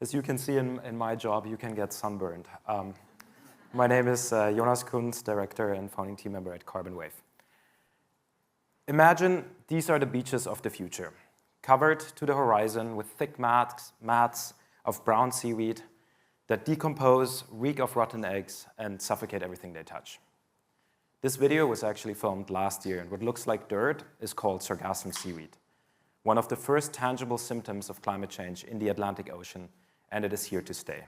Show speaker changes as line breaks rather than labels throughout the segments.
As you can see in my job, you can get sunburned. My name is Jonas Kunz, director and founding team member at Carbonwave. Imagine these are the beaches of the future, covered to the horizon with thick mats of brown seaweed that decompose, reek of rotten eggs, and suffocate everything they touch. This video was actually filmed last year, and what looks like dirt is called Sargassum seaweed, one of the first tangible symptoms of climate change in the Atlantic Ocean, and it is here to stay.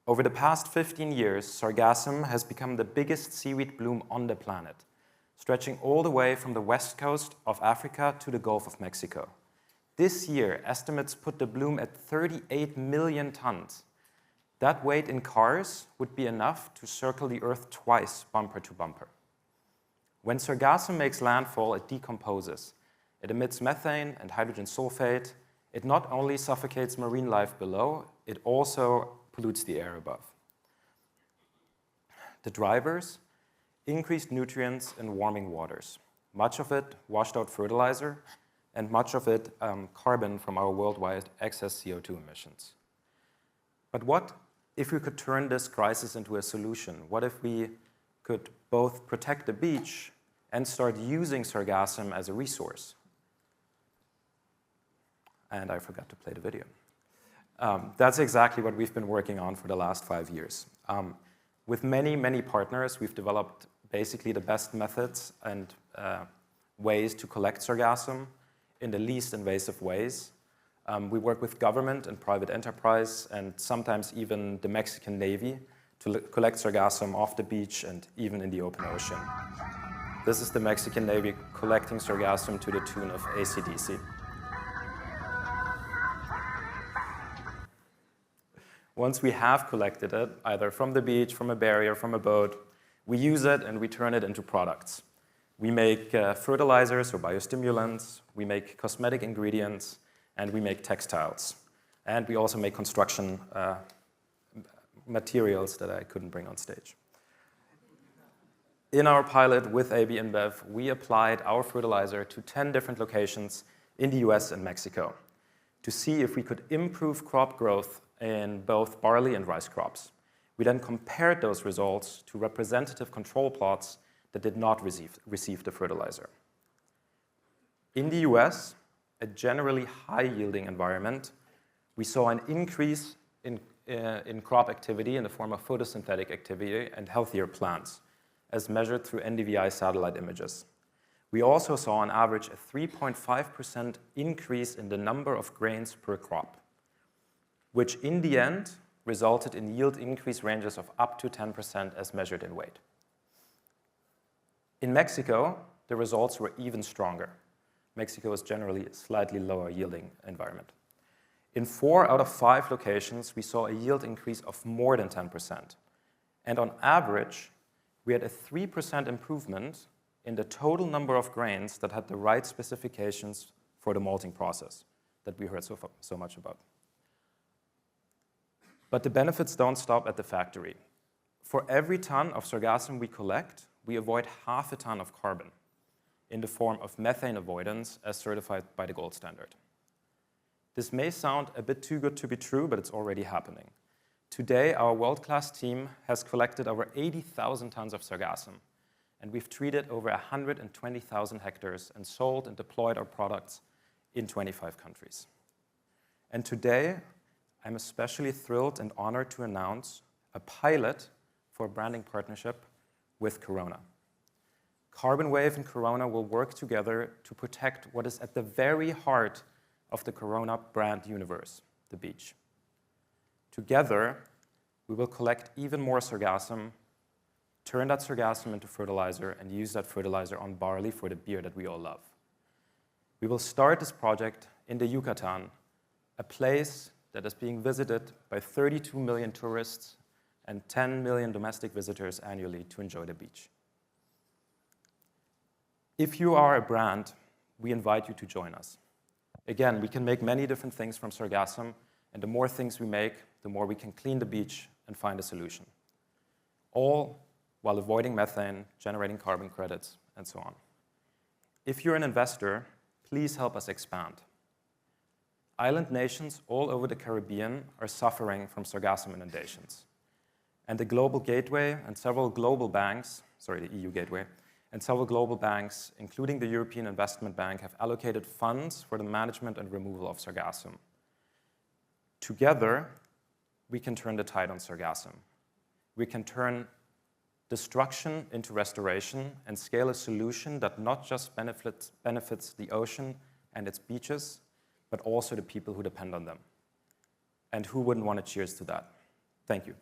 Over the past 15 years, Sargassum has become the biggest seaweed bloom on the planet, stretching all the way from the west coast of Africa to the Gulf of Mexico. This year, estimates put the bloom at 38 million tons. That weight in cars would be enough to circle the Earth twice, bumper to bumper. When Sargassum makes landfall, it decomposes. It emits methane and hydrogen sulfate. It not only suffocates marine life below, it also pollutes the air above. The drivers: increased nutrients in warming waters, much of it washed out fertilizer, and much of it carbon from our worldwide excess CO2 emissions. But what if we could turn this crisis into a solution? What if we could both protect the beach and start using Sargassum as a resource? And I forgot to play the video. That's exactly what we've been working on for the last 5 years. With many partners, we've developed basically the best methods and ways to collect Sargassum in the least invasive ways. We work with government and private enterprise and sometimes even the Mexican Navy to collect Sargassum off the beach and even in the open ocean. This is the Mexican Navy collecting Sargassum to the tune of AC/DC. Once we have collected it, either from the beach, from a barrier, from a boat, we use it and we turn it into products. We make fertilizers or biostimulants, we make cosmetic ingredients, and we make textiles. And we also make construction materials that I couldn't bring on stage. In our pilot with AB InBev, we applied our fertilizer to 10 different locations in the US and Mexico to see if we could improve crop growth in both barley and rice crops. We then compared those results to representative control plots that did not receive the fertilizer. In the US, a generally high-yielding environment, we saw an increase in crop activity in the form of photosynthetic activity and healthier plants, as measured through NDVI satellite images. We also saw on average a 3.5% increase in the number of grains per crop, which in the end resulted in yield increase ranges of up to 10% as measured in weight. In Mexico, the results were even stronger. Mexico is generally a slightly lower yielding environment. In 4 out of 5 locations, we saw a yield increase of more than 10%. And on average, we had a 3% improvement in the total number of grains that had the right specifications for the malting process that we heard so much about. But the benefits don't stop at the factory. For every ton of Sargassum we collect, we avoid half a ton of carbon in the form of methane avoidance as certified by the gold standard. This may sound a bit too good to be true, but it's already happening. Today, our world-class team has collected over 80,000 tons of Sargassum, and we've treated over 120,000 hectares and sold and deployed our products in 25 countries. And today, I'm especially thrilled and honored to announce a pilot for a branding partnership with Corona. Carbonwave and Corona will work together to protect what is at the very heart of the Corona brand universe, the beach. Together, we will collect even more Sargassum, turn that Sargassum into fertilizer, and use that fertilizer on barley for the beer that we all love. We will start this project in the Yucatan, a place that is being visited by 32 million tourists and 10 million domestic visitors annually to enjoy the beach. If you are a brand, we invite you to join us. Again, we can make many different things from Sargassum, and the more things we make, the more we can clean the beach and find a solution. All while avoiding methane, generating carbon credits, and so on. If you're an investor, please help us expand. Island nations all over the Caribbean are suffering from sargassum inundations. And the Global Gateway and several global banks, the EU Gateway, and several global banks, including the European Investment Bank, have allocated funds for the management and removal of sargassum. Together, we can turn the tide on sargassum. We can turn destruction into restoration and scale a solution that not just benefits the ocean and its beaches, but also the people who depend on them. And who wouldn't want to cheers to that? Thank you.